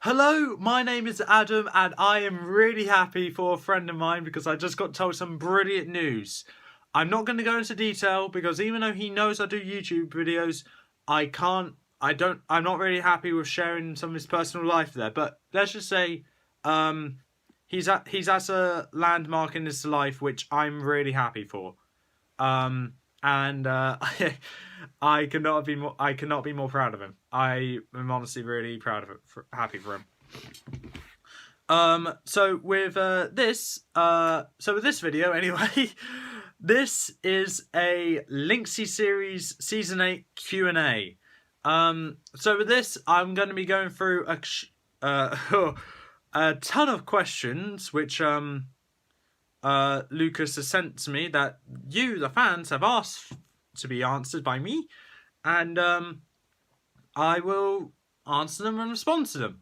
Hello, my name is Adam and I am really happy for a friend of mine because I just got told some brilliant news. I'm not going to go into detail because even though he knows I do YouTube videos, I'm not really happy with sharing some of his personal life there. But let's just say, he's at a landmark in his life which I'm really happy for. And I cannot be more proud of him. I am honestly really proud of it, happy for him. So with this video anyway, this is a Lynxy series season 8 Q&A. So with this, I'm going to be going through a ton of questions which Lucas has sent to me that you, the fans, have asked to be answered by me, and I will answer them and respond to them.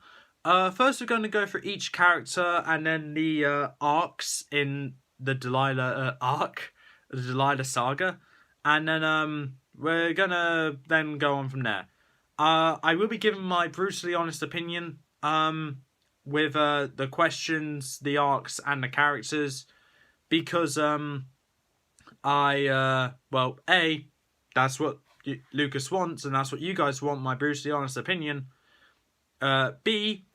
First, we're going to go for each character and then the arcs in the Delilah arc, the Delilah Saga, and then we're gonna then go on from there. I will be giving my brutally honest opinion with the questions, the arcs, and the characters. Because that's what Lucas wants, and that's what you guys want, my brutally honest opinion. B,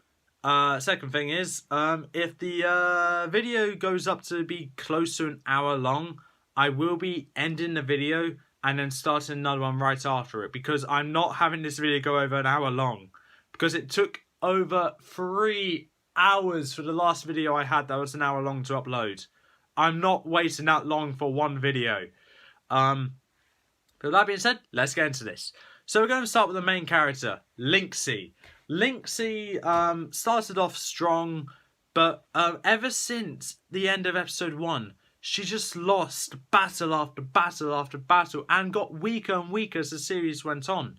second thing is, if the video goes up to be close to an hour long, I will be ending the video and then starting another one right after it, because I'm not having this video go over an hour long, because it took over 3 hours for the last video I had that was an hour long to upload. I'm not waiting that long for one video. But that being said, let's get into this. So we're going to start with the main character, Lynxy. Lynxy started off strong, but ever since the end of episode 1, she just lost battle after battle after battle and got weaker and weaker as the series went on.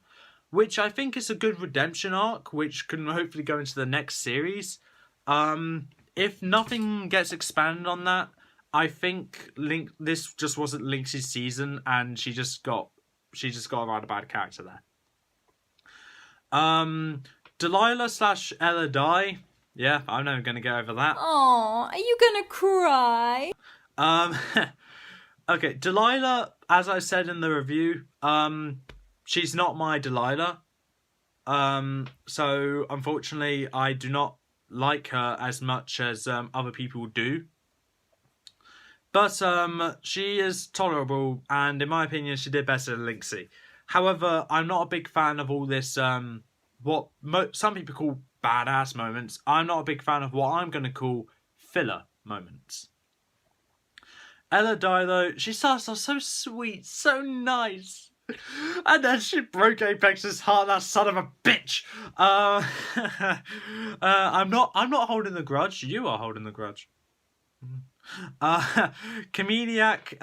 Which I think is a good redemption arc, which can hopefully go into the next series. If nothing gets expanded on that, I think this just wasn't Lynxy's season, and she just got a rather bad character there. Delilah / Ella die. Yeah, I'm never gonna get over that. Aww, are you gonna cry? Okay, Delilah, as I said in the review, she's not my Delilah. So unfortunately, I do not like her as much as other people do. But she is tolerable, and in my opinion, she did better than Lynxy. However, I'm not a big fan of all this, what some people call badass moments. I'm not a big fan of what I'm going to call filler moments. Ella die, though, she starts off so sweet, so nice. And then she broke Apex's heart, that son of a bitch. I'm not holding the grudge. You are holding the grudge. Comediac,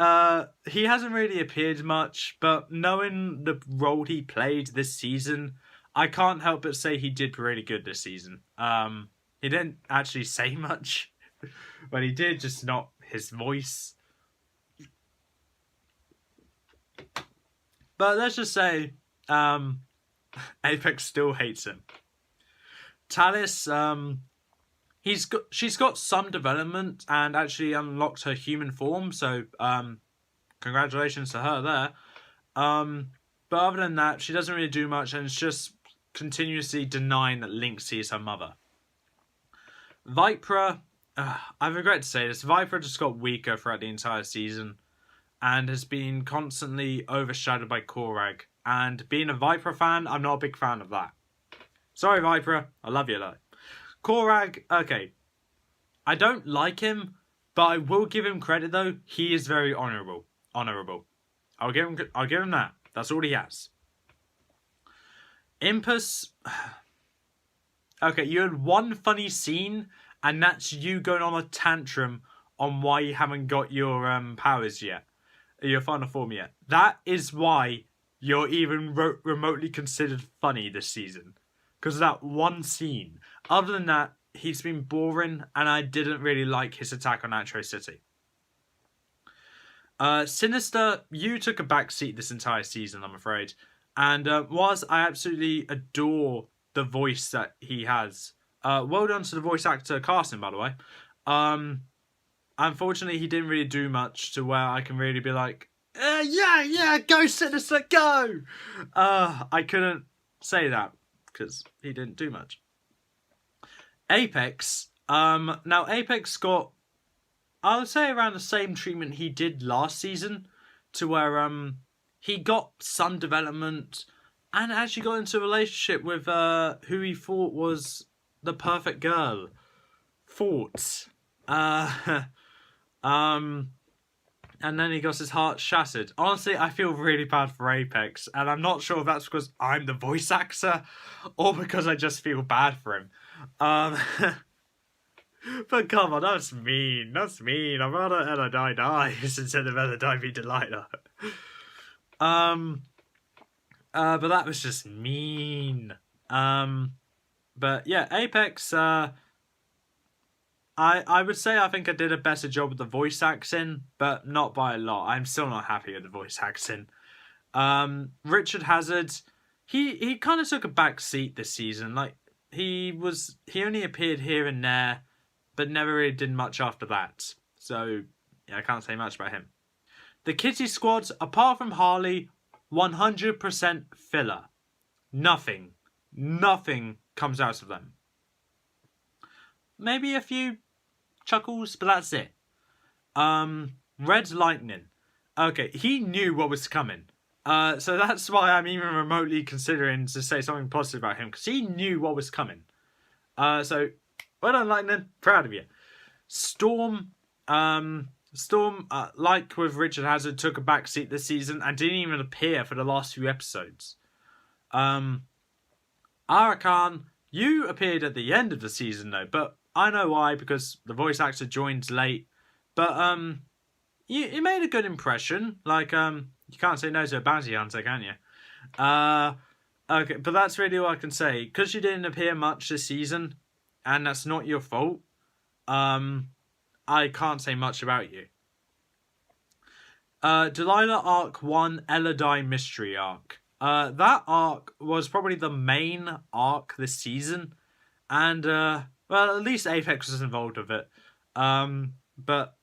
he hasn't really appeared much, but knowing the role he played this season, I can't help but say he did really good this season. He didn't actually say much, but he did, just not his voice. But let's just say, Apex still hates him. Talis, she's got some development and actually unlocked her human form, so congratulations to her there. But other than that, she doesn't really do much, and it's just continuously denying that Lynxy is her mother. Vipra, I regret to say this, Vipra just got weaker throughout the entire season and has been constantly overshadowed by Korag. And being a Vipra fan, I'm not a big fan of that. Sorry, Vipra, I love you though. Korag, okay, I don't like him, but I will give him credit though. He is very honourable. I'll give him that. That's all he has. Impus, okay, you had one funny scene, and that's you going on a tantrum on why you haven't got your powers yet, your final form yet. That is why you're even remotely considered funny this season. Because of that one scene. Other than that, he's been boring, and I didn't really like his attack on Atro City. Sinister, you took a backseat this entire season, I'm afraid. And whilst I absolutely adore the voice that he has, Well done to the voice actor casting, by the way. Unfortunately, he didn't really do much to where I can really be like, yeah, go Sinister, go! I couldn't say that because he didn't do much. Apex. Now Apex got, I would say, around the same treatment he did last season, to where he got some development and actually got into a relationship with who he thought was the perfect girl. And then he got his heart shattered. Honestly, I feel really bad for Apex, and I'm not sure if that's because I'm the voice actor or because I just feel bad for him. But come on, that's mean. That's mean. I'd rather Ella dies instead of Ella be Delilah. But that was just mean. But yeah, Apex, I would say I think I did a better job with the voice acting, but not by a lot. I'm still not happy with the voice acting. Richard Hazard, he kind of took a back seat this season. Like, he only appeared here and there, but never really did much after that. So, yeah, I can't say much about him. The Kitty Squad, apart from Harley, 100% filler. Nothing comes out of them. Maybe a few chuckles, but that's it. Red Lightning. Okay, he knew what was coming. So that's why I'm even remotely considering to say something positive about him, because he knew what was coming. So, well done, Lightning. Proud of you. Storm, like with Richard Hazard, took a back seat this season and didn't even appear for the last few episodes. Arakan, you appeared at the end of the season though, but I know why, because the voice actor joined late. But you made a good impression. Like, you can't say no to a bounty hunter, can you? Okay, but that's really all I can say. Because you didn't appear much this season, and that's not your fault, I can't say much about you. Delilah Arc 1 Eladai Mystery Arc. That arc was probably the main arc this season. And, well, at least Apex was involved with it. But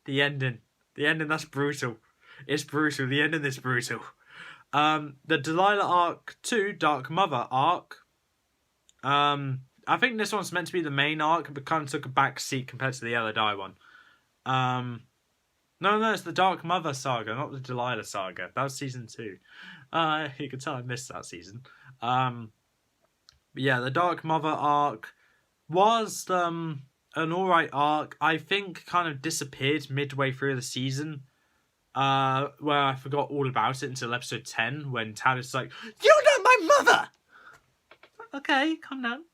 the ending, that's brutal. It's brutal. The ending is brutal. The Delilah Arc 2 Dark Mother arc. I think this one's meant to be the main arc, but kind of took a back seat compared to the Eladai one. No, it's the Dark Mother saga, not the Delilah saga. That was season 2. You can tell I missed that season. But yeah, the Dark Mother arc was an alright arc. I think kind of disappeared midway through the season. Where I forgot all about it until episode 10, when Talis is like, "You're not my mother!" Okay, calm down.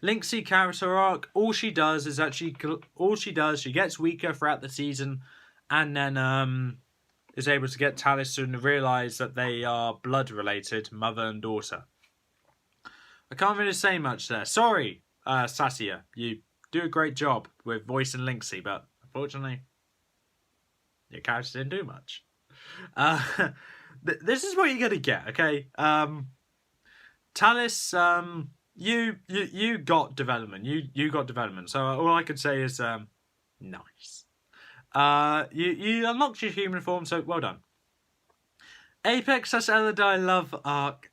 Lynxy character arc, she gets weaker throughout the season, and then is able to get Talis to realise that they are blood related, mother and daughter. I can't really say much there. Sorry, Satya, you do a great job with voicing Lynxy, but unfortunately, your character didn't do much. This is what you're gonna get, okay? Talis, you got development. You got development. So all I could say is nice. You unlocked your human form, so well done. Apex / Eladai love arc.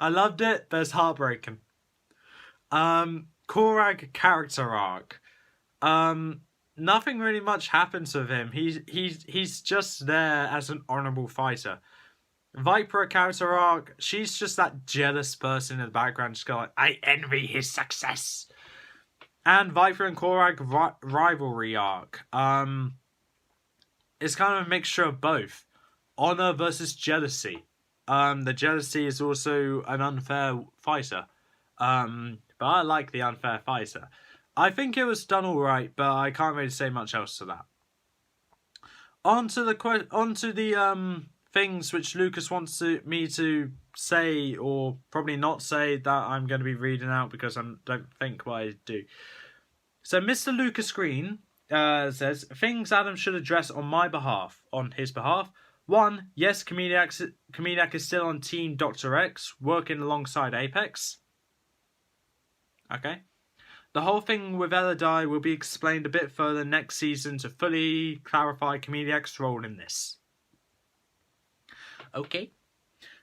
I loved it, but it's heartbreaking. Korag character arc. Nothing really much happens with him. He's just there as an honourable fighter. Viper character arc, she's just that jealous person in the background, just going, I envy his success. And Viper and Korag rivalry arc. It's kind of a mixture of both. Honor versus jealousy. The jealousy is also an unfair fighter. But I like the unfair fighter. I think it was done alright, but I can't really say much else to that. On to the things which Lucas wants me to say, or probably not say, that I'm going to be reading out because I don't think what I do. So Mr. Lucas Green says, things Adam should address on his behalf. 1. Yes, Comediac is still on Team Dr. X, working alongside Apex. Okay. The whole thing with Elodie will be explained a bit further next season to fully clarify Comediac's role in this. Okay.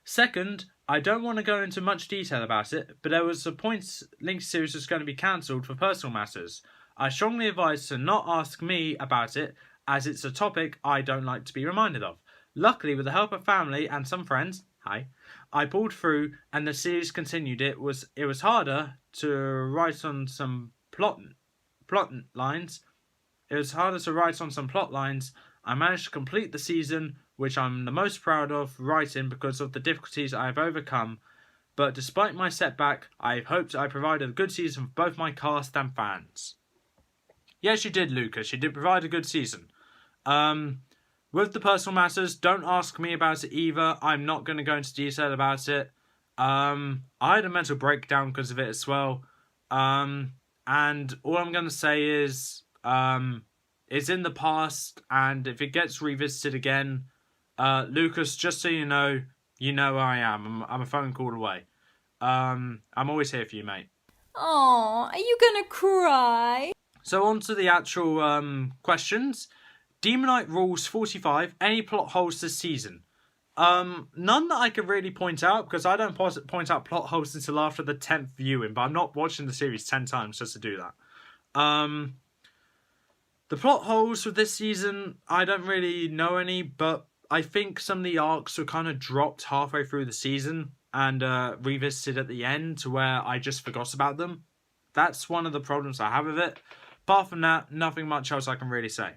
Second, I don't want to go into much detail about it, but there was a point Lynxy series was going to be cancelled for personal matters. I strongly advise to not ask me about it, as it's a topic I don't like to be reminded of. Luckily, with the help of family and some friends, I pulled through and the series continued. It was harder to write on some plot lines. It was harder to write on some plot lines. I managed to complete the season, which I'm the most proud of writing because of the difficulties I have overcome. But despite my setback, I hoped I provided a good season for both my cast and fans. Yes, you did, Lucas. You did provide a good season. With the personal matters, don't ask me about it either. I'm not going to go into detail about it. I had a mental breakdown because of it as well. And all I'm going to say is, it's in the past, and if it gets revisited again, Lucas, just so you know where I am. I'm a phone call away. I'm always here for you, mate. Aw, are you gonna cry? So on to the actual questions. Demonite Rules 45, any plot holes this season? None that I can really point out, because I don't point out plot holes until after the 10th viewing, but I'm not watching the series 10 times just to do that. The plot holes for this season, I don't really know any, but I think some of the arcs were kind of dropped halfway through the season and revisited at the end to where I just forgot about them. That's one of the problems I have with it. Apart from that, nothing much else I can really say.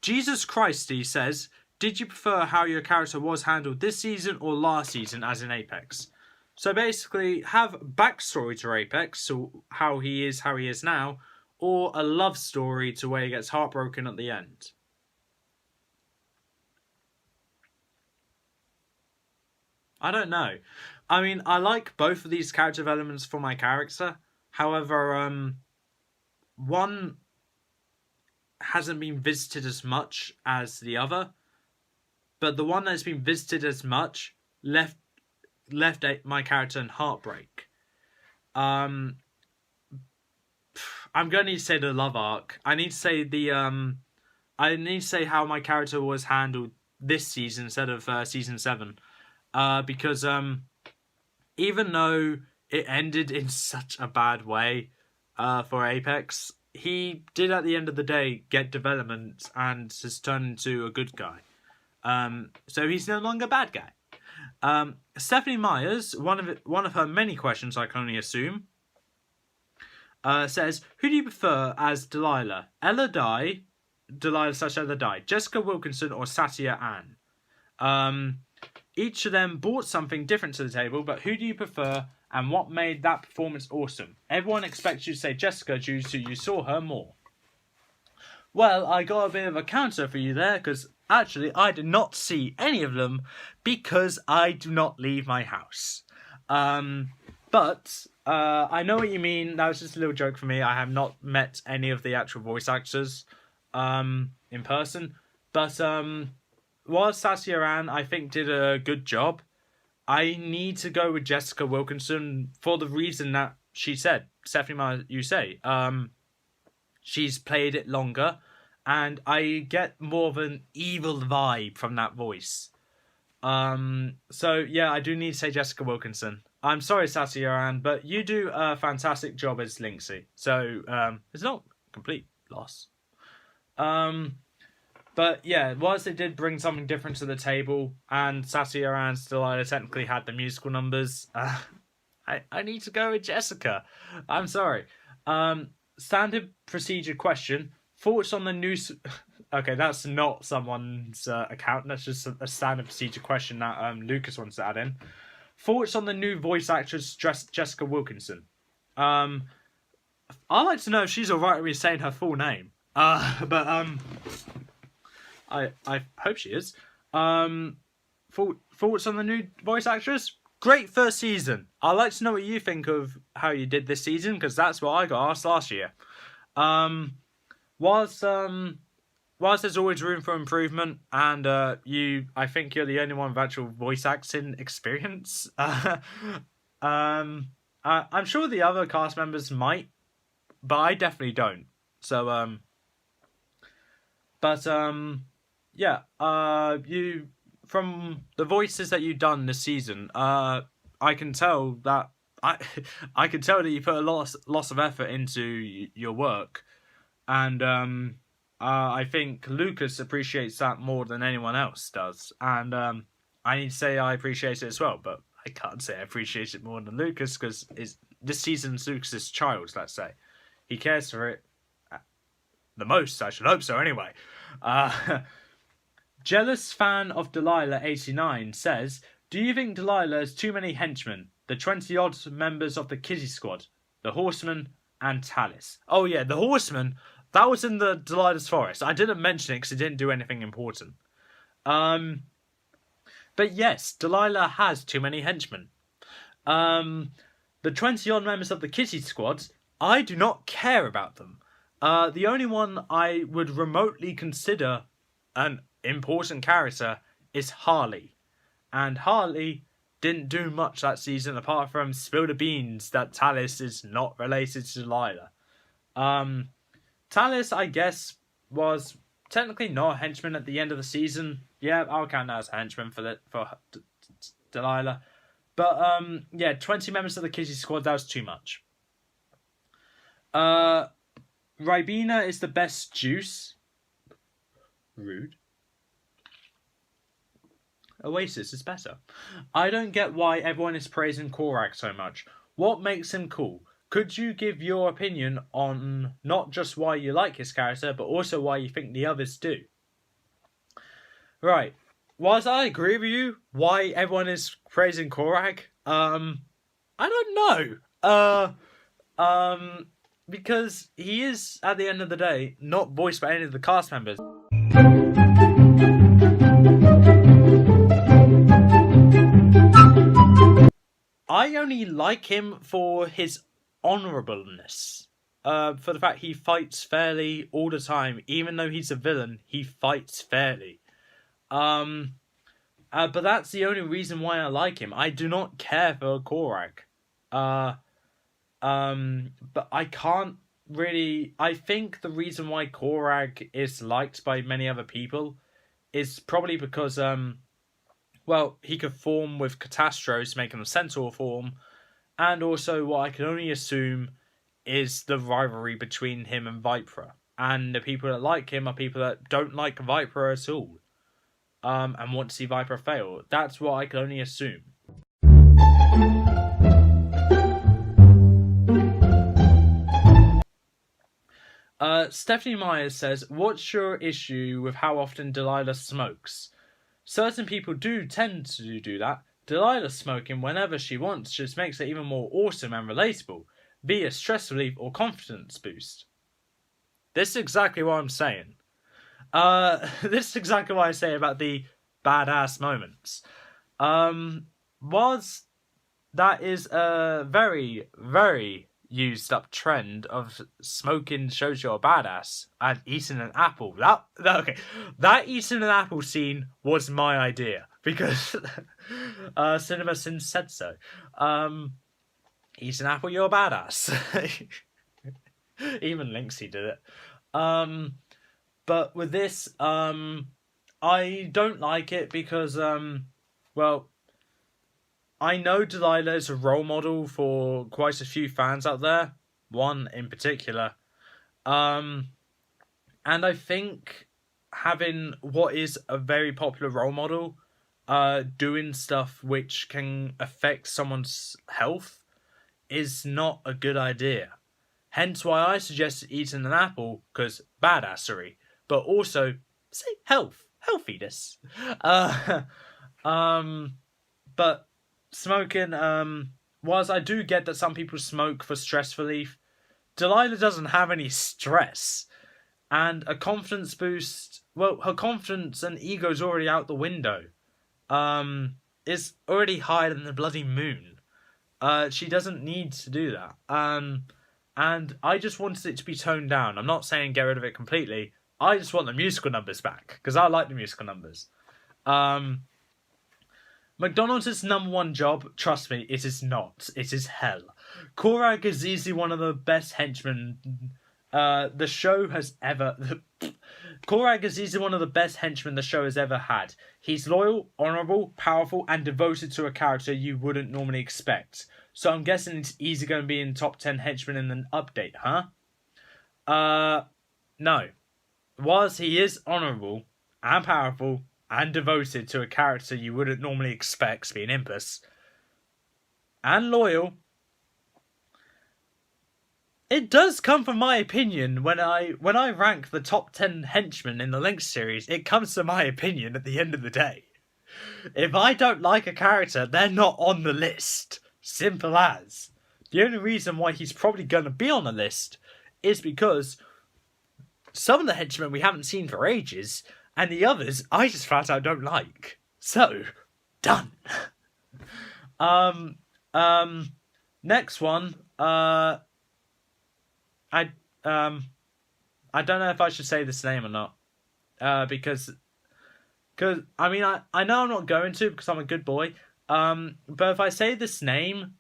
Jesus Christy says, did you prefer how your character was handled this season or last season as in Apex? So basically, have backstory to Apex, so how he is now, or a love story to where he gets heartbroken at the end. I don't know. I mean, I like both of these character developments for my character. However, one hasn't been visited as much as the other, but the one that's been visited as much left my character in heartbreak. I'm going to need to say the love arc. I need to say I need to say how my character was handled this season instead of season 7, because even though it ended in such a bad way for Apex, he did at the end of the day get development and has turned into a good guy. So he's no longer a bad guy. Stephanie Myers, one of her many questions I can only assume, says, who do you prefer as Delilah? Delilah/Elodie, Jessica Wilkinson or Satya Ann? Each of them brought something different to the table, but who do you prefer and what made that performance awesome? Everyone expects you to say Jessica due to you saw her more. Well, I got a bit of a counter for you there, because actually I did not see any of them because I do not leave my house. But I know what you mean. That was just a little joke for me. I have not met any of the actual voice actors in person. But while Satya Ann, I think, did a good job, I need to go with Jessica Wilkinson for the reason that she said. Stephanie, you say. She's played it longer, and I get more of an evil vibe from that voice. So, yeah, I do need to say Jessica Wilkinson. I'm sorry, Satya Ann, but you do a fantastic job as Lynxy. So, it's not a complete loss. But yeah, whilst it did bring something different to the table, and Satya and Delilah technically had the musical numbers, I need to go with Jessica. I'm sorry. Standard procedure question. Thoughts on the new... Okay, that's not someone's account. That's just a standard procedure question that Lucas wants to add in. Thoughts on the new voice actress Jessica Wilkinson. I'd like to know if she's alright with me saying her full name. I hope she is. Thoughts on the new voice actress? Great first season. I'd like to know what you think of how you did this season, because that's what I got asked last year. whilst there's always room for improvement, and I think you're the only one with actual voice acting experience. I'm sure the other cast members might, but I definitely don't. So yeah. You from the voices that you've done this season, I can tell that I can tell that you put a lots of effort into your work, and I think Lucas appreciates that more than anyone else does, and I need to say I appreciate it as well, but I can't say I appreciate it more than Lucas because this season's Lucas's child. Let's say he cares for it the most. I should hope so. Anyway, jealous fan of Delilah 89 says, "Do you think Delilah has too many henchmen? The 20-odd members of the Kitty Squad, the Horsemen, and Talis." Oh yeah, the Horsemen. That was in the Delilah's Forest. I didn't mention it because it didn't do anything important. But yes, Delilah has too many henchmen. The 20-odd members of the Kitty Squad, I do not care about them. The only one I would remotely consider an important character is Harley. And Harley didn't do much that season apart from spill the beans that Talis is not related to Delilah. Talis, I guess, was technically not a henchman at the end of the season. Yeah, I'll count that as a henchman for Delilah. But yeah, 20 members of the Kitty Squad, that was too much. Ribena is the best juice. Rude. Oasis is better. I don't get why everyone is praising Korak so much. What makes him cool? Could you give your opinion on not just why you like his character, but also why you think the others do? Right. Whilst I agree with you, why everyone is praising Korak, I don't know. Because he is, at the end of the day, not voiced by any of the cast members. I only like him for his honourableness. For the fact he fights fairly all the time. Even though he's a villain, he fights fairly. But that's the only reason why I like him. I do not care for Korak. But I can't really... I think the reason why Korak is liked by many other people is probably because, well, he could form with Catastros, making a Centaur form, and also what I can only assume is the rivalry between him and Vipera. And the people that like him are people that don't like Vipera at all, and want to see Vipera fail. That's what I can only assume. Stephanie Myers says, "What's your issue with how often Delilah smokes? Certain people do tend to do that. Delilah smoking whenever she wants just makes it even more awesome and relatable, be it stress relief or confidence boost." This is exactly what I'm saying. This is exactly what I say about the badass moments. Was that is a very, very used up trend of smoking shows you're a badass and eating an apple. That eating an apple scene was my idea because Cinema Sin said so. Eat an apple, you're a badass. Even Lynxy did it. But with this, I don't like it because, well, I know Delilah is a role model for quite a few fans out there. One in particular. And I think having what is a very popular role model doing stuff which can affect someone's health is not a good idea. Hence why I suggested eating an apple, because badassery. But also, say healthiness. But smoking, whilst I do get that some people smoke for stress relief, Delilah doesn't have any stress. And a confidence boost, well, her confidence and ego's already out the window. It's already higher than the bloody moon. She doesn't need to do that. and I just wanted it to be toned down. I'm not saying get rid of it completely. I just want the musical numbers back, because I like the musical numbers. McDonald's is number one job. Trust me, it is not. It is hell. Korag is easily one of the best henchmen the show has ever... Korag is easily one of the best henchmen the show has ever had. He's loyal, honourable, powerful, and devoted to a character you wouldn't normally expect. So I'm guessing it's easy going to be in top 10 henchmen in an update, huh? No. Whilst he is honourable and powerful and devoted to a character you wouldn't normally expect to be an Impus, and loyal, it does come from my opinion when I rank the top 10 henchmen in the Lynx series. It comes to my opinion at the end of the day. If I don't like a character, they're not on the list. Simple as. The only reason why he's probably going to be on the list is because some of the henchmen we haven't seen for ages, and the others I just flat out don't like. So, done. Next one, I don't know if I should say this name or not, because I mean I know I'm not going to because I'm a good boy. But if I say this name,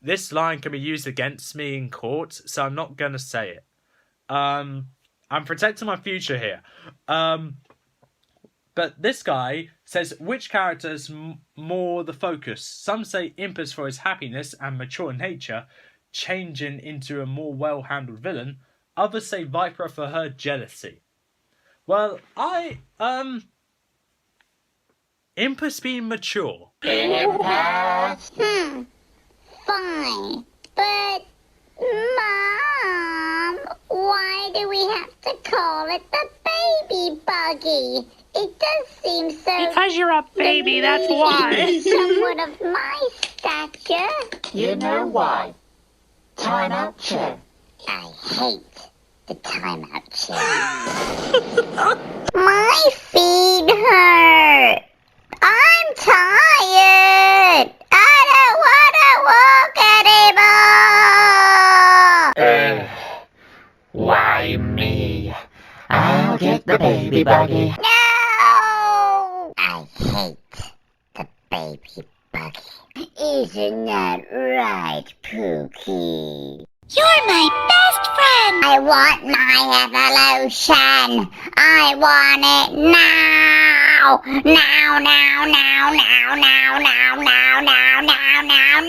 this line can be used against me in court, so I'm not gonna say it. I'm protecting my future here. But this guy says, which character is more the focus? Some say Impus for his happiness and mature nature, changing into a more well-handled villain. Others say Viper for her jealousy. Well, Impus being mature. Fine. But, Mom, why do we have to call it the baby buggy? It does seem so... Because you're a baby, that's why. Someone of my stature. You know why? Timeout chair. I hate the timeout chair. My feet hurt. I'm tired. I don't want to walk anymore. Why me? I'll get the baby buggy. No! I hate the baby buggy. Isn't that right, Pookie? You're my best friend! I want my evolution! I want it now! Now, now, now, now, now, now, now, now, now, now,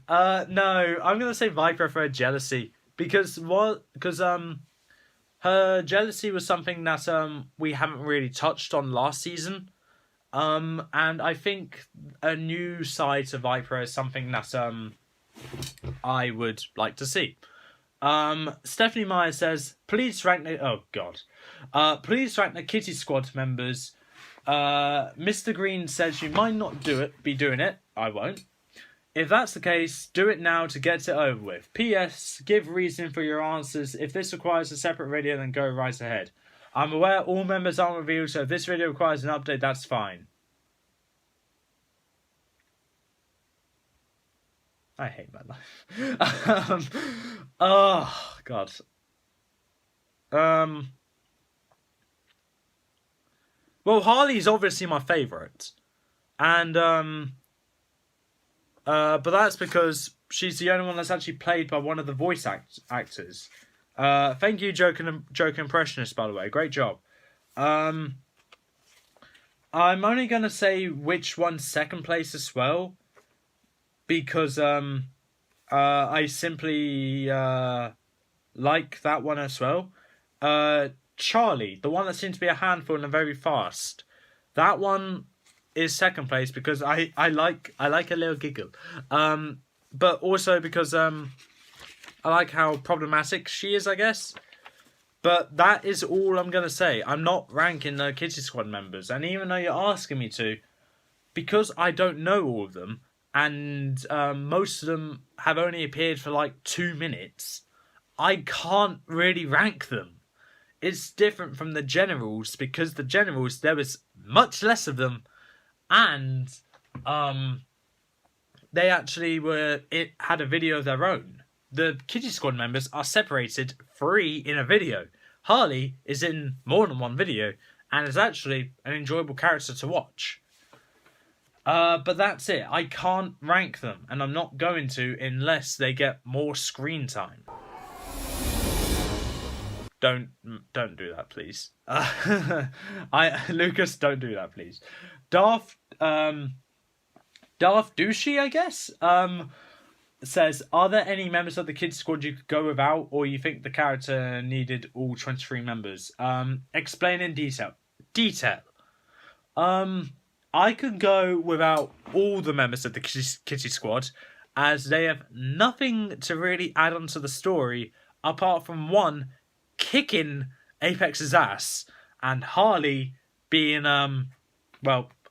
now! No, I'm gonna say Viper for her jealousy because her jealousy was something that we haven't really touched on last season, and I think a new side to Viper is something that I would like to see. Stephanie Meyer says, please rank the please rank the Kitty Squad members. Mr. Green says you might not be doing it. I won't. If that's the case, do it now to get it over with. P.S. Give reason for your answers. If this requires a separate video, then go right ahead. I'm aware all members aren't revealed, so if this video requires an update, that's fine. I hate my life. Oh, God. Well, Harley's obviously my favourite. And, but that's because she's the only one that's actually played by one of the voice actors. Thank you, Joke Impressionist, by the way. Great job. I'm only going to say which one's second place as well. Because I simply like that one as well. Charlie, the one that seems to be a handful and very fast. That one is second place because I like a little giggle. But also because I like how problematic she is, I guess. But that is all I'm going to say. I'm not ranking the Kitty Squad members. And even though you're asking me to, because I don't know all of them, and most of them have only appeared for like 2 minutes, I can't really rank them. It's different from the generals, because the generals, there was much less of them, and they actually had a video of their own. The Kitty Squad members are separated 3 in a video. Harley is in more than one video and is actually an enjoyable character to watch. But that's it. I can't rank them, and I'm not going to unless they get more screen time. Don't do that, please. Lucas, don't do that, please. Darth Douchey, I guess, says, are there any members of the Kids Squad you could go without, or you think the character needed all 23 members? Explain in detail. I could go without all the members of the Kitty Squad, as they have nothing to really add on to the story, apart from one kicking Apex's ass, and Harley being,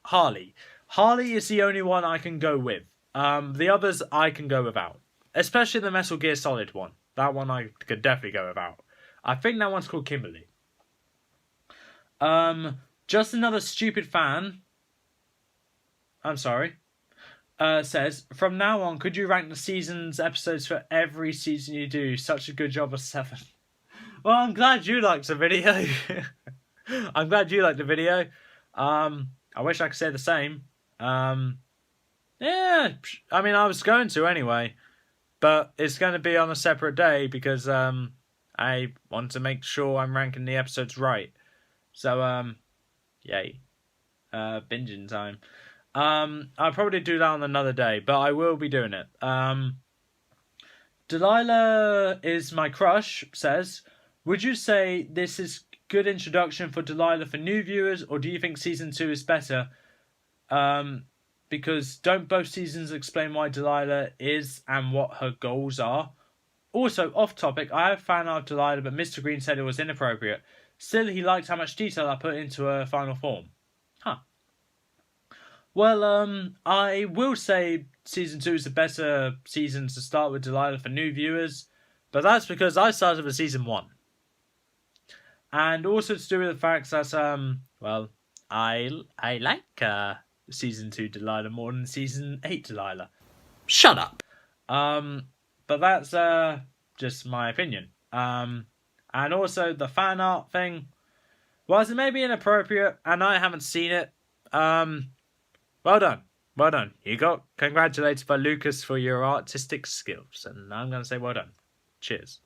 Harley. Harley is the only one I can go with. The others I can go without. Especially the Metal Gear Solid one. That one I could definitely go without. I think that one's called Kimberly. Just another stupid fan. I'm sorry. Says, from now on, could you rank the season's episodes for every season you do? Such a good job of 7. Well, I'm glad you liked the video. I'm glad you liked the video. I wish I could say the same. Yeah, I mean, I was going to anyway, but it's going to be on a separate day because I want to make sure I'm ranking the episodes right. So, yay. Binging time. I'll probably do that on another day, but I will be doing it. Delilah Is My Crush says, would you say this is good introduction for Delilah for new viewers, or do you think season 2 is better? Because don't both seasons explain why Delilah is and what her goals are? Also, off topic, I have fan art of Delilah, but Mr. Green said it was inappropriate. Still, he liked how much detail I put into her final form. Huh. Well, I will say season 2 is a better season to start with Delilah for new viewers, but that's because I started with season 1. And also to do with the fact that, I like season 2 Delilah more than season 8 Delilah. Shut up! But that's just my opinion. And also the fan art thing, whilst it may be inappropriate and I haven't seen it, well done. Well done. You got congratulated by Lucas for your artistic skills, and I'm going to say well done. Cheers.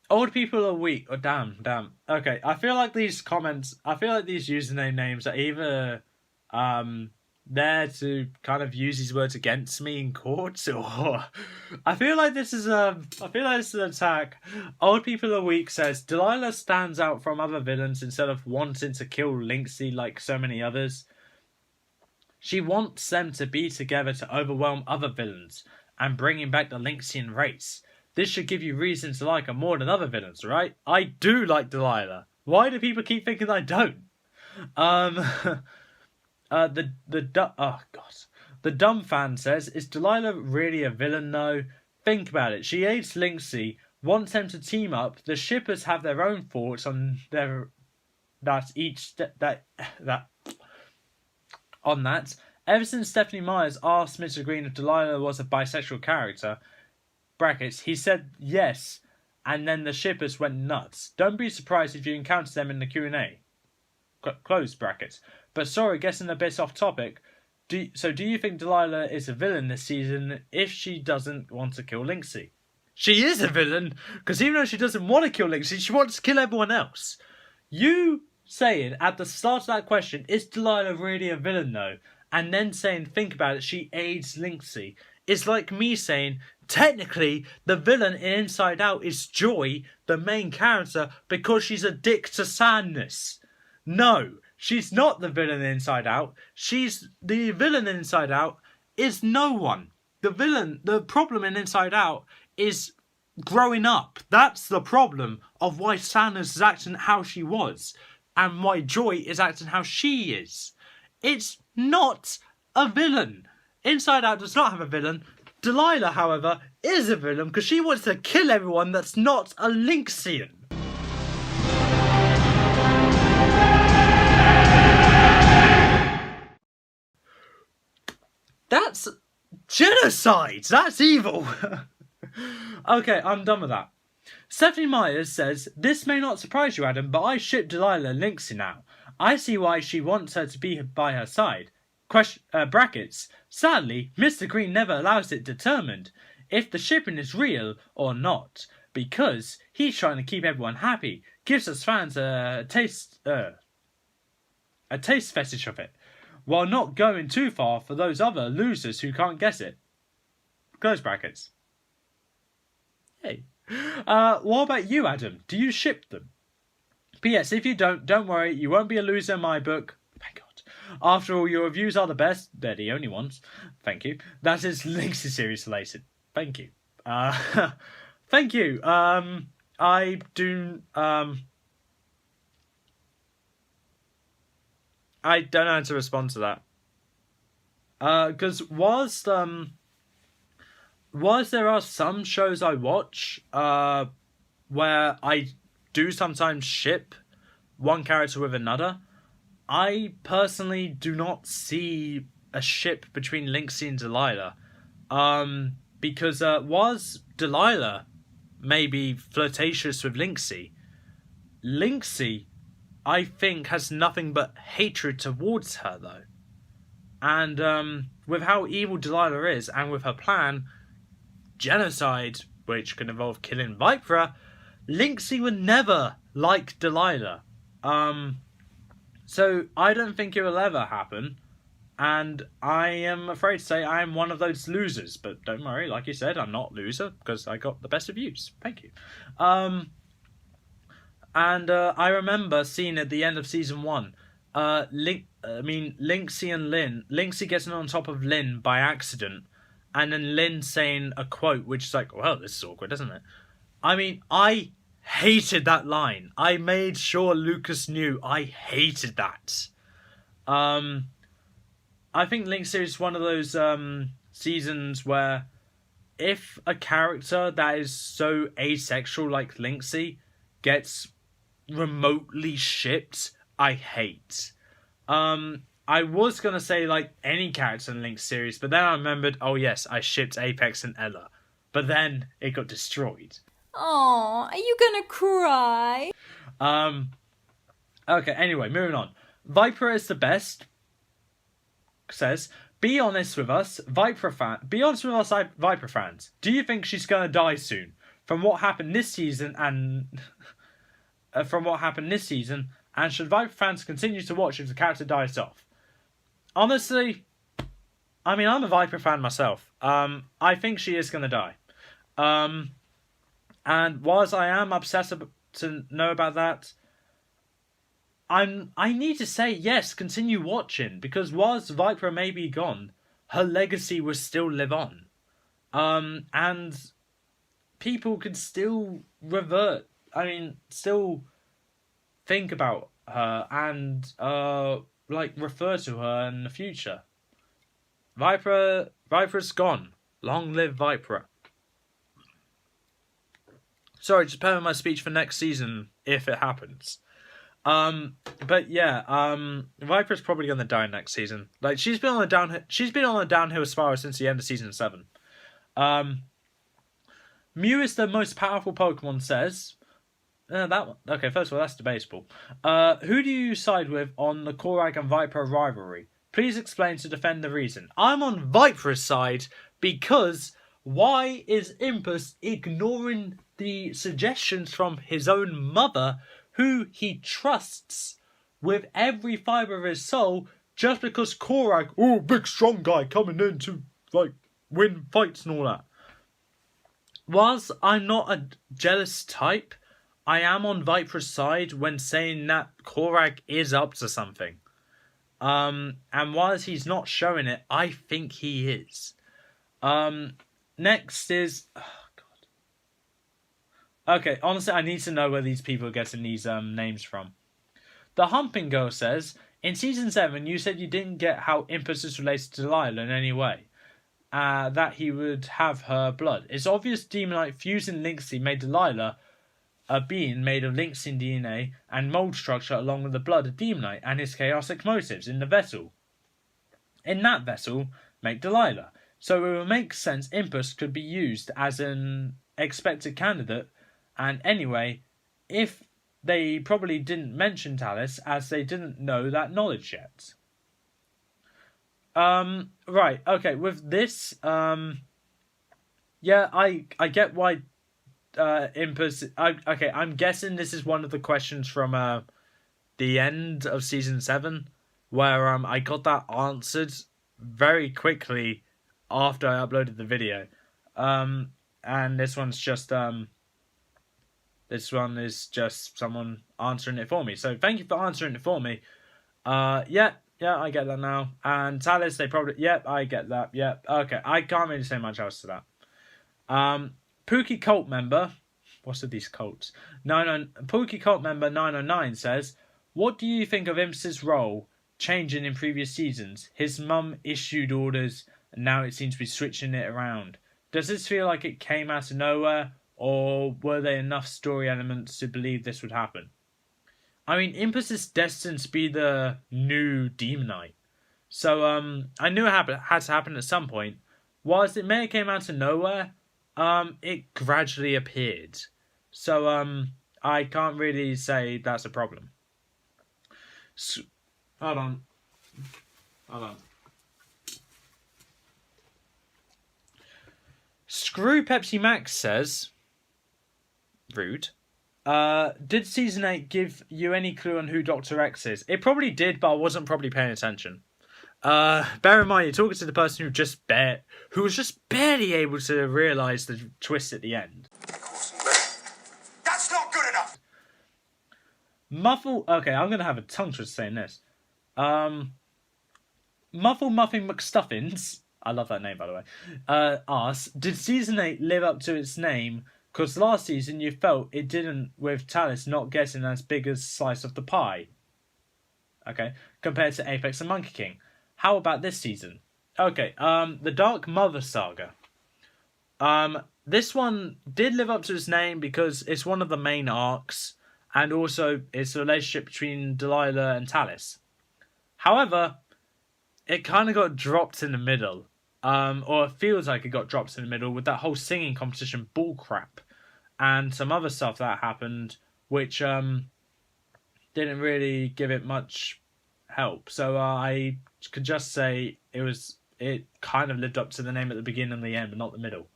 Old people are weak. Oh, damn. Okay, I feel like these username names are either there to kind of use these words against me in court, or I feel like this is an attack. Old people are weak says Delilah stands out from other villains instead of wanting to kill Lynxy like so many others. She wants them to be together to overwhelm other villains and bringing back the Lynxian race. This should give you reason to like her more than other villains, right? I do like Delilah. Why do people keep thinking I don't? The dumb fan says, is Delilah really a villain though? Think about it. She aids Lynxy, wants them to team up. The shippers have their own thoughts on that. Ever since Stephanie Myers asked Mr. Green if Delilah was a bisexual character, brackets, he said yes, and then the shippers went nuts. Don't be surprised if you encounter them in the Q&A. Close brackets. But sorry, getting a bit off topic. Do you think Delilah is a villain this season if she doesn't want to kill Lynxy? She is a villain, because even though she doesn't want to kill Lynxy, she wants to kill everyone else. You saying at the start of that question, is Delilah really a villain though? And then saying, think about it, she aids Lynxy. It's like me saying, technically, the villain in Inside Out is Joy, the main character, because she's a dick to sadness. No, she's not the villain in Inside Out. The villain in Inside Out is no one. The problem in Inside Out is growing up. That's the problem of why Sadness is acting how she was, and why Joy is acting how she is. It's not a villain. Inside Out does not have a villain. Delilah, however, is a villain because she wants to kill everyone that's not a Lynxian. Genocide! That's evil! Okay, I'm done with that. Stephanie Myers says, this may not surprise you, Adam, but I ship Delilah and Lynxy now. I see why she wants her to be by her side. Brackets. Sadly, Mr. Green never allows it determined if the shipping is real or not, because he's trying to keep everyone happy, gives us fans a taste fetish of it, while not going too far for those other losers who can't guess it. Close brackets. Hey. What about you, Adam? Do you ship them? P.S. If you don't worry, you won't be a loser in my book. Thank God. After all, your reviews are the best. They're the only ones. Thank you. That is Lynxy series related. Thank you. Thank you. I do. I don't know how to respond to that. Because whilst there are some shows I watch where I do sometimes ship one character with another, I personally do not see a ship between Lynxy and Delilah. Because was Delilah maybe flirtatious with Lynxy, Lynxy, I think, has nothing but hatred towards her, though. And with how evil Delilah is, and with her plan, genocide, which can involve killing Vipera, Lynxy would never like Delilah. So I don't think it will ever happen. And I am afraid to say I am one of those losers. But don't worry, like you said, I'm not a loser, because I got the best reviews. Thank you. And I remember seeing at the end of season 1, Lynxy and Lynn. Lynxy getting on top of Lynn by accident, and then Lynn saying a quote, which is like, well, this is awkward, isn't it? I mean, I hated that line. I made sure Lucas knew I hated that. I think Lynxy is one of those seasons where if a character that is so asexual like Lynxy gets remotely shipped, I hate. I was going to say like any character in Lynx series, but then I remembered, oh yes, I shipped Apex and Ella. But then it got destroyed. Aw, are you gonna cry? Okay, anyway, moving on. Viper is the best. Says, be honest with us, Viper fans. Do you think she's gonna die soon? From what happened this season and and should Viper fans continue to watch if the character dies off? Honestly, I mean, I'm a Viper fan myself. I think she is gonna die. And whilst I am obsessed to know about that, I need to say, yes, continue watching, because whilst Viper may be gone, her legacy will still live on. And people can still still think about her and, refer to her in the future. Viper's gone. Long live Viper. Sorry, just preparing my speech for next season, if it happens. But yeah, Viper's probably gonna die next season. Like, she's been on a downhill spiral since the end of season 7. Mew is the most powerful Pokemon, says. That one. Okay, first of all, that's debatable. Who do you side with on the Korag and Viper rivalry? Please explain to defend the reason. I'm on Viper's side because why is Impus ignoring the suggestions from his own mother, who he trusts with every fibre of his soul, just because Korag, big strong guy coming in to win fights and all that. Whilst I'm not a jealous type, I am on Viper's side when saying that Korag is up to something. And whilst he's not showing it, I think he is. Next is... Okay, honestly, I need to know where these people are getting these names from. The Humping Girl says, in Season 7, you said you didn't get how Impus is related to Delilah in any way. That he would have her blood. It's obvious Demonite fusing Lynxy made Delilah a being made of Lynxy DNA and mold structure along with the blood of Demonite and his chaotic motives in the vessel. In that vessel, make Delilah. So it would make sense Impus could be used as an expected candidate, and anyway, if they probably didn't mention Talis as they didn't know that knowledge yet. Right, okay, with this, yeah, I get why Impus... okay, I'm guessing this is one of the questions from the end of Season 7, where I got that answered very quickly after I uploaded the video. And this one's just... this one is just someone answering it for me. So thank you for answering it for me. Yeah, I get that now. And Talis, they probably... Yep, I get that. Yep, okay. I can't really say much else to that. Pookie cult member... What's with these cults? Pookie cult member 909 says, what do you think of Impus's role changing in previous seasons? His mum issued orders, and now it seems to be switching it around. Does this feel like it came out of nowhere, or were there enough story elements to believe this would happen? I mean, Impus is destined to be the new Demonite. So, I knew it had to happen at some point. Whilst it may have came out of nowhere, it gradually appeared. So, I can't really say that's a problem. Hold on. Screw Pepsi Max says... Rude. Did Season 8 give you any clue on who Dr. X is? It probably did, but I wasn't probably paying attention. Bear in mind, you're talking to the person who was just barely able to realise the twist at the end. That's not good enough! Okay, I'm going to have a tongue twist saying this. Muffle Muffin McStuffins, I love that name by the way, asks, did Season 8 live up to its name? Because last season you felt it didn't, with Talis not getting as big a slice of the pie. Okay, compared to Apex and Monkey King. How about this season? Okay, the Dark Mother Saga. This one did live up to its name because it's one of the main arcs, and also it's a relationship between Delilah and Talis. However, it kind of got dropped in the middle. Or it feels like it got dropped in the middle with that whole singing competition bullcrap. And some other stuff that happened, which didn't really give it much help. So I could just say it kind of lived up to the name at the beginning and the end, but not the middle.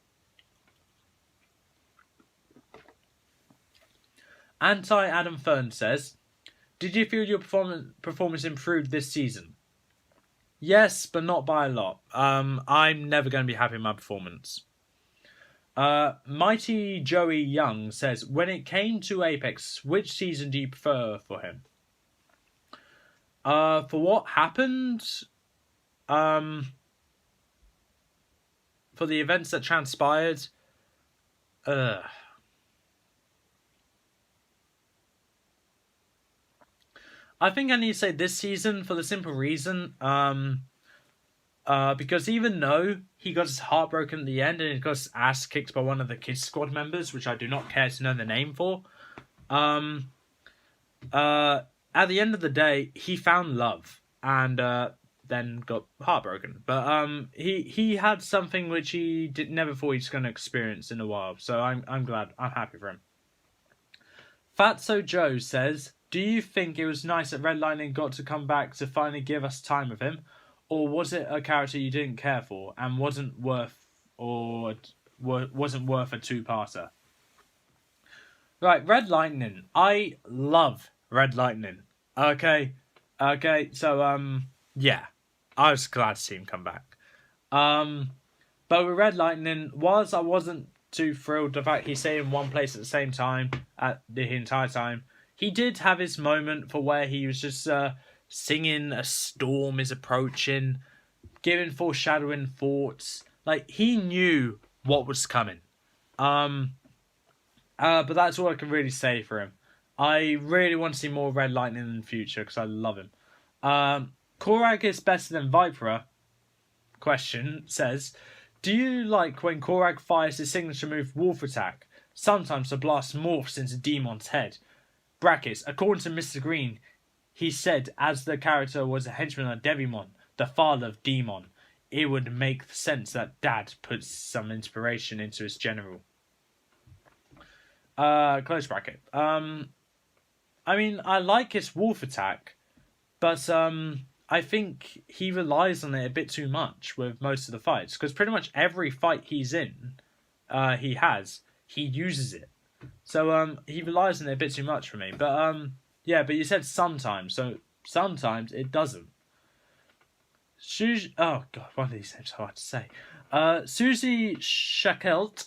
Anti-Adam Fern says, did you feel your performance improved this season? Yes, but not by a lot. I'm never going to be happy with my performance. Mighty Joey Young says, when it came to Apex, which season do you prefer for him? For what happened? For the events that transpired? I think I need to say this season for the simple reason, because even though he got his heart broken at the end and he got his ass kicked by one of the Kids Squad members, which I do not care to know the name for, at the end of the day, he found love and then got heartbroken. But he had something which he never thought he was going to experience in a while, so I'm glad. I'm happy for him. Fatso Joe says, do you think it was nice that Red Lightning got to come back to finally give us time with him? Or was it a character you didn't care for and wasn't worth a two-parter? Right, Red Lightning. I love Red Lightning. Okay, so, yeah. I was glad to see him come back. But with Red Lightning, whilst I wasn't too thrilled the fact he stayed in one place at the same time, at the entire time, he did have his moment for where he was just singing a storm is approaching, giving foreshadowing thoughts. Like, he knew what was coming. But that's all I can really say for him. I really want to see more Red Lightning in the future because I love him. Korag is better than Vipera? Question says, do you like when Korag fires his signature move Wolf Attack? Sometimes the blast morphs into Demon's head. Brackets, according to Mr. Green, he said as the character was a henchman of Devimon, the father of Demon. it would make sense that Dad puts some inspiration into his general. Close bracket. I mean, I like his wolf attack, but I think he relies on it a bit too much with most of the fights, because pretty much every fight he's in, he uses it. So he relies on it a bit too much for me. But yeah, but you said sometimes, so sometimes it doesn't. Oh god, one of these names are hard to say. Susie Shakelt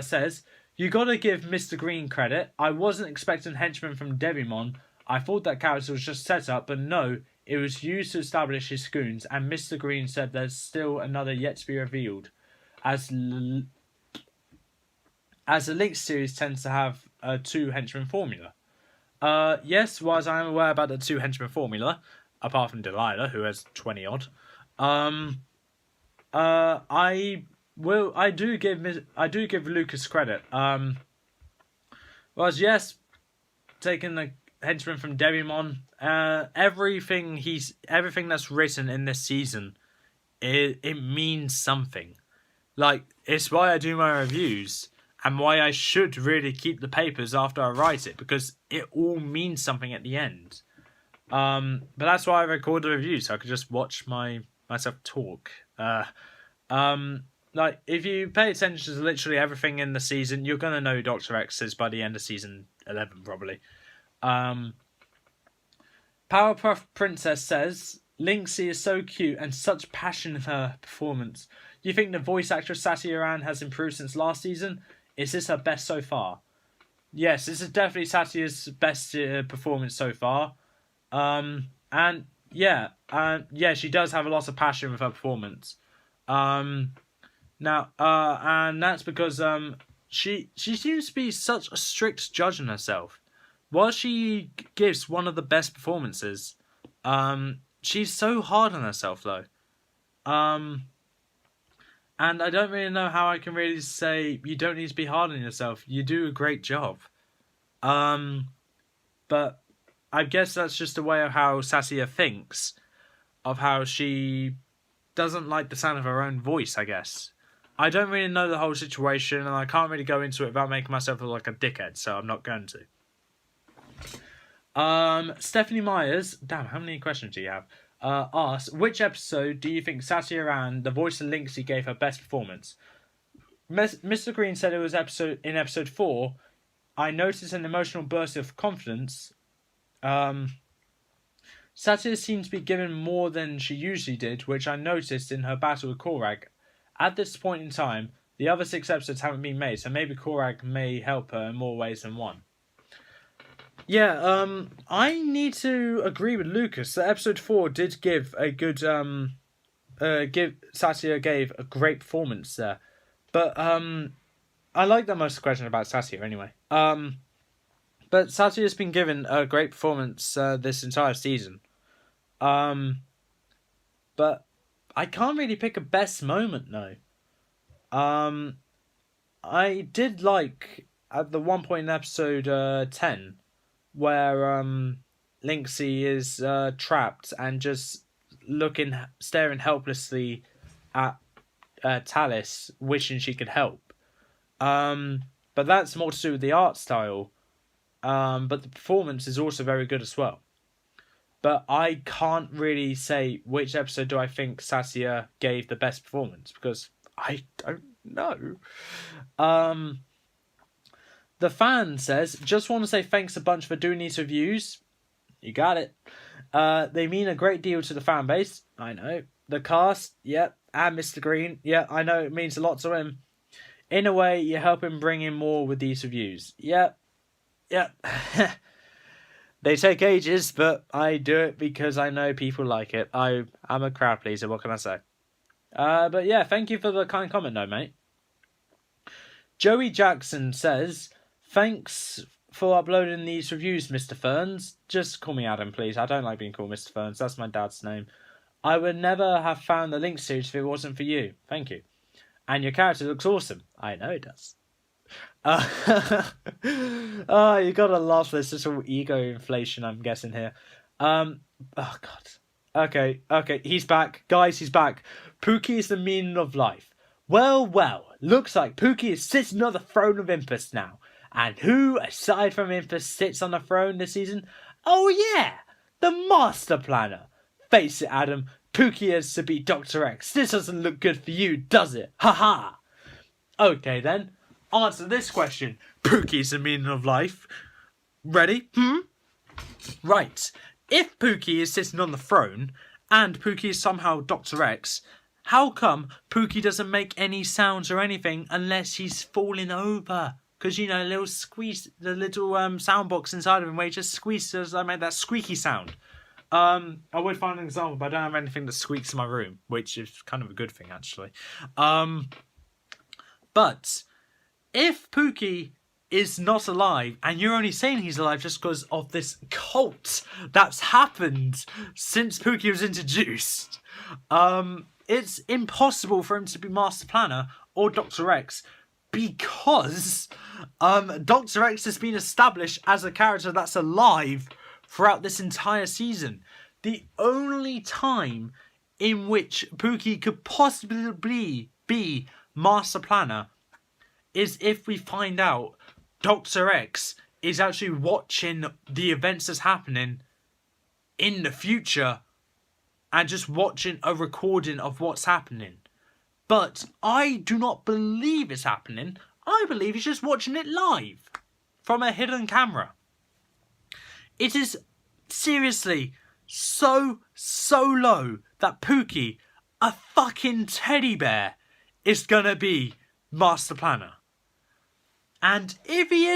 says, "You gotta give Mr. Green credit. I wasn't expecting henchmen from Devimon. I thought that character was just set up, but no, it was used to establish his goons, and Mr. Green said there's still another yet to be revealed. As the Lynx series tends to have a 2 henchmen formula." Yes, whilst I am aware about the 2 henchmen formula, apart from Delilah, who has 20 odd, I do give Lucas credit. Whereas yes, taking the henchman from Devimon, everything that's written in this season, it means something. Like, it's why I do my reviews, and why I should really keep the papers after I write it, because it all means something at the end. But that's why I record the reviews, so I could just watch myself talk. Like, if you pay attention to literally everything in the season, you're gonna know Dr. X is by the end of season 11, probably. Powerpuff Princess says, "Lynxy is so cute and such passion in her performance. Do you think the voice actress Satya Aran has improved since last season? Is this her best so far?" Yes, this is definitely Satya's best performance so far. And yeah, she does have a lot of passion with her performance. Now, and that's because she seems to be such a strict judge on herself. While she gives one of the best performances, she's so hard on herself though. And I don't really know how I can really say you don't need to be hard on yourself. You do a great job. But I guess that's just the way of how Satya thinks, of how she doesn't like the sound of her own voice, I guess. I don't really know the whole situation, and I can't really go into it without making myself look like a dickhead, so I'm not going to. Stephanie Myers, damn, how many questions do you have? Asks, which episode do you think Satya Aran, the voice of Lynxy, gave her best performance? Mr. Green said it was in episode 4. I noticed an emotional burst of confidence. Satya seemed to be given more than she usually did, which I noticed in her battle with Korag. At this point in time, the other 6 episodes haven't been made, so maybe Korag may help her in more ways than one. Yeah, I need to agree with Lucas that episode 4 did give a good, Satya gave a great performance there. But, I like that most of the question about Satya anyway. But Satya's been given a great performance, this entire season. But I can't really pick a best moment, though. I did like, at the one point in episode 10, where Lynxy is trapped and just staring helplessly at Tallis, wishing she could help. But that's more to do with the art style. But the performance is also very good as well. But I can't really say which episode do I think Satya gave the best performance, because I don't know. The fan says, just want to say thanks a bunch for doing these reviews. You got it. They mean a great deal to the fan base. I know. The cast, yep. And Mr. Green, yeah, I know it means a lot to him. In a way, you help him bring in more with these reviews. Yep. They take ages, but I do it because I know people like it. I'm a crowd pleaser, what can I say? But yeah, thank you for the kind comment though, mate. Joey Jackson says, thanks for uploading these reviews, Mr. Ferns. Just call me Adam, please. I don't like being called Mr. Ferns. That's my dad's name. I would never have found the Lynx series if it wasn't for you. Thank you. And your character looks awesome. I know it does. Oh, you gotta laugh. There's just all ego inflation, I'm guessing here. Oh, God. Okay, he's back. Guys, he's back. Pookie is the meaning of life. Well, looks like Pookie is sitting on the throne of Impus now. And who, aside from Impus, sits on the throne this season? Oh yeah, the Master Planner. Face it, Adam, Pookie is to be Dr. X. This doesn't look good for you, does it? Haha. Okay then, answer this question. Pookie is the meaning of life. Ready? Right. If Pookie is sitting on the throne, and Pookie is somehow Dr. X, how come Pookie doesn't make any sounds or anything unless he's falling over? Because, you know, the little sound box inside of him where he just squeezes, I made that squeaky sound. I would find an example, but I don't have anything that squeaks in my room, which is kind of a good thing, actually. But if Pookie is not alive, and you're only saying he's alive just because of this cult that's happened since Pookie was introduced, it's impossible for him to be Master Planner or Dr. X, because Dr. X has been established as a character that's alive throughout this entire season. The only time in which Pookie could possibly be Master Planner is if we find out Dr. X is actually watching the events that's happening in the future and just watching a recording of what's happening. But I do not believe it's happening. I believe he's just watching it live from a hidden camera. It is seriously so low that Pookie, a fucking teddy bear, is gonna be Master Planner. And if Pookie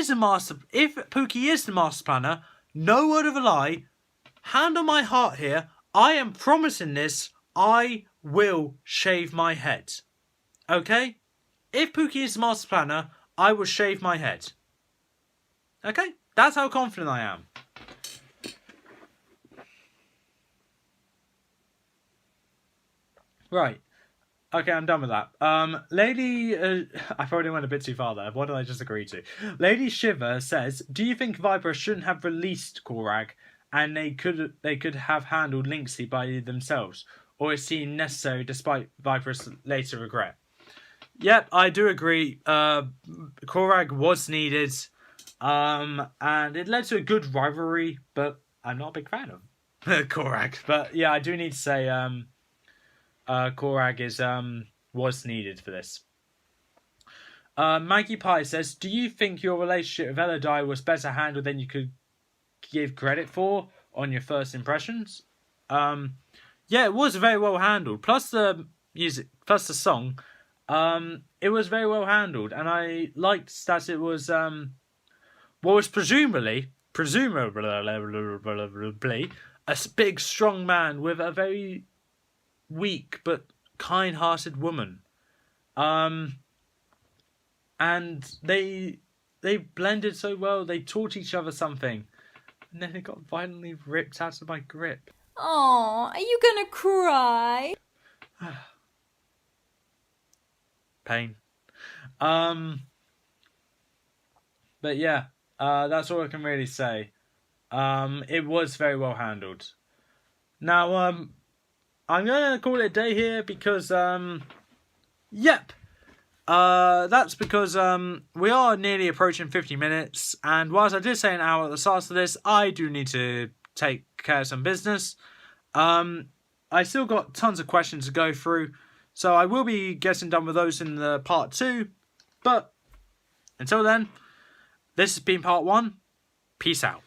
is the Master Planner, no word of a lie, hand on my heart here, I am promising this, I will shave my head. Okay? If Pookie is the Master Planner, I will shave my head. Okay? That's how confident I am. Right. Okay, I'm done with that. Lady... I probably went a bit too far there. What did I just agree to? Lady Shiver says, do you think Viper shouldn't have released Korag and they could have handled Lynxy by themselves? Or it seemed necessary despite Viper's later regret? Yep, I do agree. Korag was needed. And it led to a good rivalry, but I'm not a big fan of Korag. But yeah, I do need to say... Korag was needed for this. Maggie Pie says, do you think your relationship with Elodie was better handled than you could give credit for on your first impressions? Yeah, it was very well handled. Plus the music, plus the song, it was very well handled, and I liked that it was what was presumably a big strong man with a very weak but kind-hearted woman, and they blended so well. They taught each other something, and then it got violently ripped out of my grip. Aw, are you gonna cry? Pain. But yeah, that's all I can really say. It was very well handled. Now, I'm going to call it a day here because, that's because we are nearly approaching 50 minutes. And whilst I did say an hour at the start of this, I do need to take care of some business. I still got tons of questions to go through. So I will be getting done with those in the part 2. But until then, this has been part 1. Peace out.